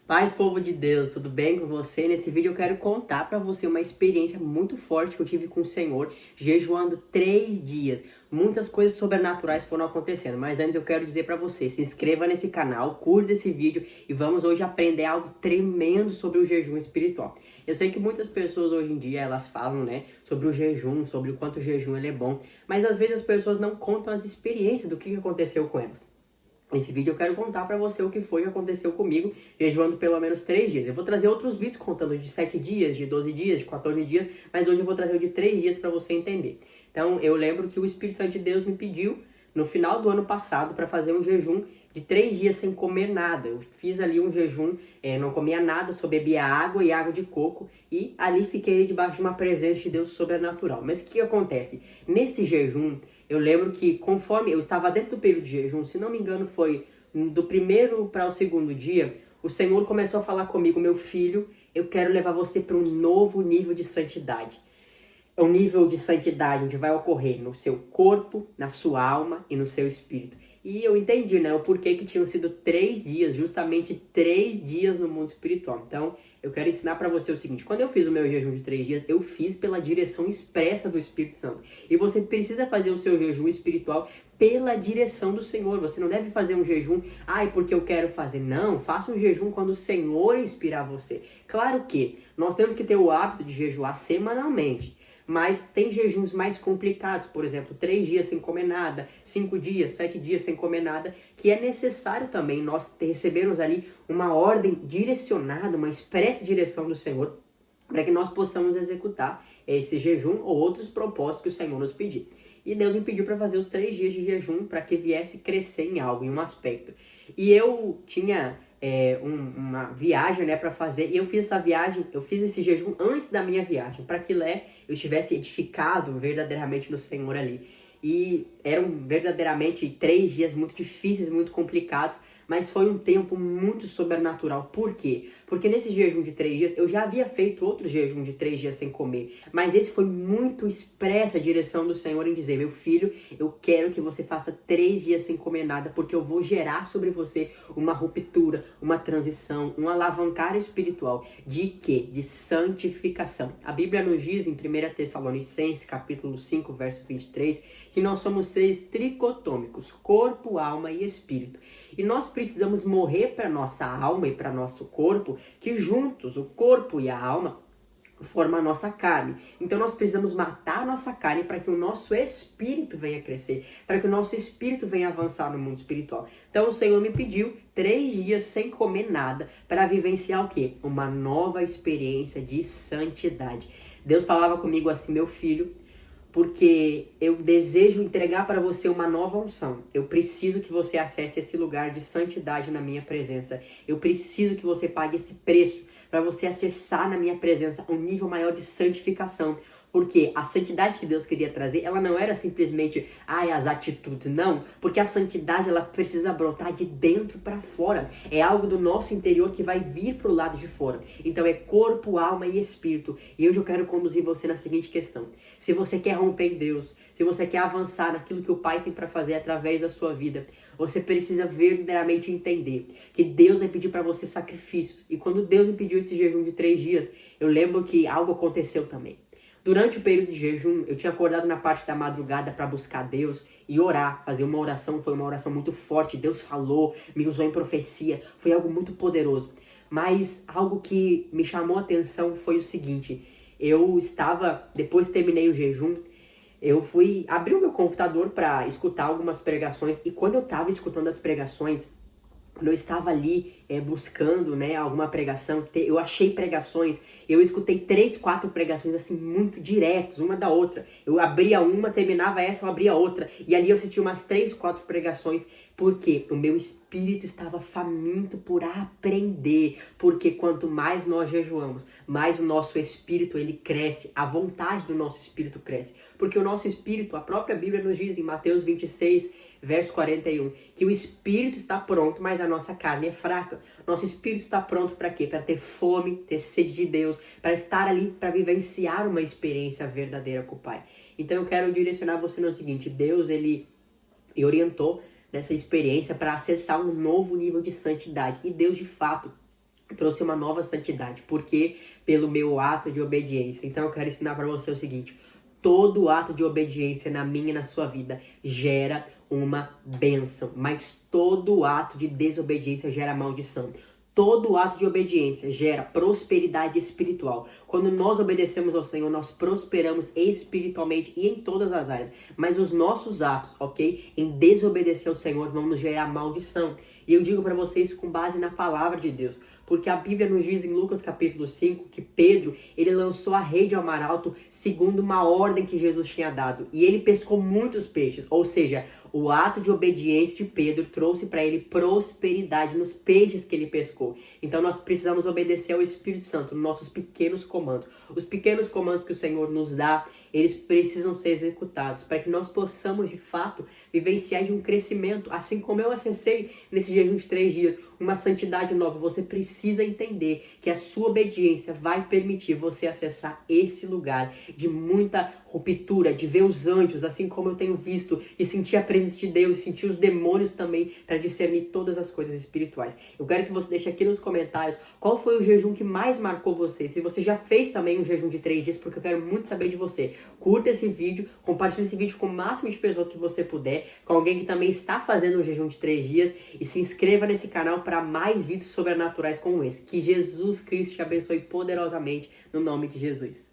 Paz, povo de Deus, tudo bem com você? Nesse vídeo eu quero contar pra você uma experiência muito forte que eu tive com o Senhor, jejuando 3 dias. Muitas coisas sobrenaturais foram acontecendo, mas antes eu quero dizer pra você, se inscreva nesse canal, curta esse vídeo e vamos hoje aprender algo tremendo sobre o jejum espiritual. Eu sei que muitas pessoas hoje em dia, elas falam, sobre o jejum, sobre o quanto o jejum ele é bom, mas às vezes as pessoas não contam as experiências do que aconteceu com elas. Nesse vídeo eu quero contar pra você o que foi que aconteceu comigo, jejuando pelo menos 3 dias. Eu vou trazer outros vídeos contando de 7 dias, de 12 dias, de 14 dias, mas hoje eu vou trazer o de 3 dias pra você entender. Então eu lembro que o Espírito Santo de Deus me pediu, no final do ano passado, para fazer um jejum de 3 dias sem comer nada. Eu fiz ali um jejum, não comia nada, só bebia água e água de coco, e ali fiquei debaixo de uma presença de Deus sobrenatural. Mas o que acontece? Nesse jejum, eu lembro que conforme eu estava dentro do período de jejum, se não me engano foi do primeiro para o segundo dia, o Senhor começou a falar comigo: meu filho, eu quero levar você para um novo nível de santidade. É um nível de santidade onde vai ocorrer no seu corpo, na sua alma e no seu espírito. E eu entendi, o porquê que tinham sido 3 dias, justamente 3 dias no mundo espiritual. Então, eu quero ensinar pra você o seguinte: quando eu fiz o meu jejum de 3 dias, eu fiz pela direção expressa do Espírito Santo. E você precisa fazer o seu jejum espiritual pela direção do Senhor. Você não deve fazer um jejum, porque eu quero fazer. Não, faça um jejum quando o Senhor inspirar você. Claro que nós temos que ter o hábito de jejuar semanalmente. Mas tem jejuns mais complicados, por exemplo, 3 dias sem comer nada, 5 dias, 7 dias sem comer nada, que é necessário também nós recebermos ali uma ordem direcionada, uma expressa direção do Senhor, para que nós possamos executar esse jejum ou outros propósitos que o Senhor nos pedir. E Deus me pediu para fazer os 3 dias de jejum para que viesse crescer em algo, em um aspecto. E eu tinha uma viagem, para fazer, e eu fiz essa viagem, eu fiz esse jejum antes da minha viagem, para que eu estivesse edificado verdadeiramente no Senhor ali. E eram verdadeiramente 3 dias muito difíceis, muito complicados, mas foi um tempo muito sobrenatural. Por quê? Porque nesse jejum de 3 dias, eu já havia feito outro jejum de 3 dias sem comer, mas esse foi muito expressa a direção do Senhor em dizer: meu filho, eu quero que você faça 3 dias sem comer nada, porque eu vou gerar sobre você uma ruptura, uma transição, um alavancar espiritual. De quê? De santificação. A Bíblia nos diz em 1 Tessalonicenses, capítulo 5, verso 23, que nós somos seres tricotômicos, corpo, alma e espírito. E nós precisamos morrer para nossa alma e para nosso corpo, que juntos, o corpo e a alma, formam a nossa carne. Então nós precisamos matar a nossa carne para que o nosso espírito venha crescer, para que o nosso espírito venha avançar no mundo espiritual. Então o Senhor me pediu 3 dias sem comer nada para vivenciar o quê? Uma nova experiência de santidade. Deus falava comigo assim: meu filho, porque eu desejo entregar para você uma nova unção. Eu preciso que você acesse esse lugar de santidade na minha presença. Eu preciso que você pague esse preço para você acessar na minha presença um nível maior de santificação. Porque a santidade que Deus queria trazer, ela não era simplesmente as atitudes, não. Porque a santidade, ela precisa brotar de dentro para fora. É algo do nosso interior que vai vir pro lado de fora. Então é corpo, alma e espírito. E hoje eu quero conduzir você na seguinte questão: se você quer romper em Deus, se você quer avançar naquilo que o Pai tem para fazer através da sua vida, você precisa verdadeiramente entender que Deus vai pedir para você sacrifícios. E quando Deus me pediu esse jejum de 3 dias, eu lembro que algo aconteceu também. Durante o período de jejum, eu tinha acordado na parte da madrugada para buscar Deus e orar, fazer uma oração. Foi uma oração muito forte. Deus falou, me usou em profecia. Foi algo muito poderoso. Mas algo que me chamou a atenção foi o seguinte: eu estava, depois que terminei o jejum, eu fui abrir o meu computador para escutar algumas pregações. E quando eu estava escutando as pregações, quando eu estava ali buscando alguma pregação, eu achei pregações, eu escutei 3, 4 pregações assim muito diretas, uma da outra. Eu abria uma, terminava essa, eu abria outra. E ali eu assisti umas 3, 4 pregações, porque o meu espírito estava faminto por aprender. Porque quanto mais nós jejuamos, mais o nosso espírito ele cresce, a vontade do nosso espírito cresce. Porque o nosso espírito, a própria Bíblia nos diz em Mateus 26, verso 41, que o espírito está pronto, mas a nossa carne é fraca. Nosso espírito está pronto para quê? Para ter fome, ter sede de Deus, para estar ali, para vivenciar uma experiência verdadeira com o Pai. Então eu quero direcionar você no seguinte: Deus, ele me orientou nessa experiência para acessar um novo nível de santidade. E Deus, de fato, trouxe uma nova santidade. Porque pelo meu ato de obediência. Então eu quero ensinar para você o seguinte: todo ato de obediência na minha e na sua vida gera uma bênção, mas todo ato de desobediência gera maldição. Todo ato de obediência gera prosperidade espiritual. Quando nós obedecemos ao Senhor, nós prosperamos espiritualmente e em todas as áreas. Mas os nossos atos, ok? Em desobedecer ao Senhor, vão nos gerar maldição. E eu digo para vocês com base na palavra de Deus. Porque a Bíblia nos diz em Lucas capítulo 5 que Pedro, ele lançou a rede ao mar alto segundo uma ordem que Jesus tinha dado. E ele pescou muitos peixes. Ou seja, o ato de obediência de Pedro trouxe para ele prosperidade nos peixes que ele pescou. Então nós precisamos obedecer ao Espírito Santo, nos nossos pequenos comandos. Os pequenos comandos que o Senhor nos dá, eles precisam ser executados para que nós possamos, de fato, vivenciar de um crescimento. Assim como eu acessei nesse jejum de 3 dias, uma santidade nova. Você precisa entender que a sua obediência vai permitir você acessar esse lugar de muita ruptura, de ver os anjos, assim como eu tenho visto, de sentir a presença de Deus, sentir os demônios também, para discernir todas as coisas espirituais. Eu quero que você deixe aqui nos comentários qual foi o jejum que mais marcou você. Se você já fez também um jejum de 3 dias, porque eu quero muito saber de você. Curta esse vídeo, compartilhe esse vídeo com o máximo de pessoas que você puder, com alguém que também está fazendo um jejum de 3 dias, e se inscreva nesse canal para mais vídeos sobrenaturais como esse. Que Jesus Cristo te abençoe poderosamente no nome de Jesus.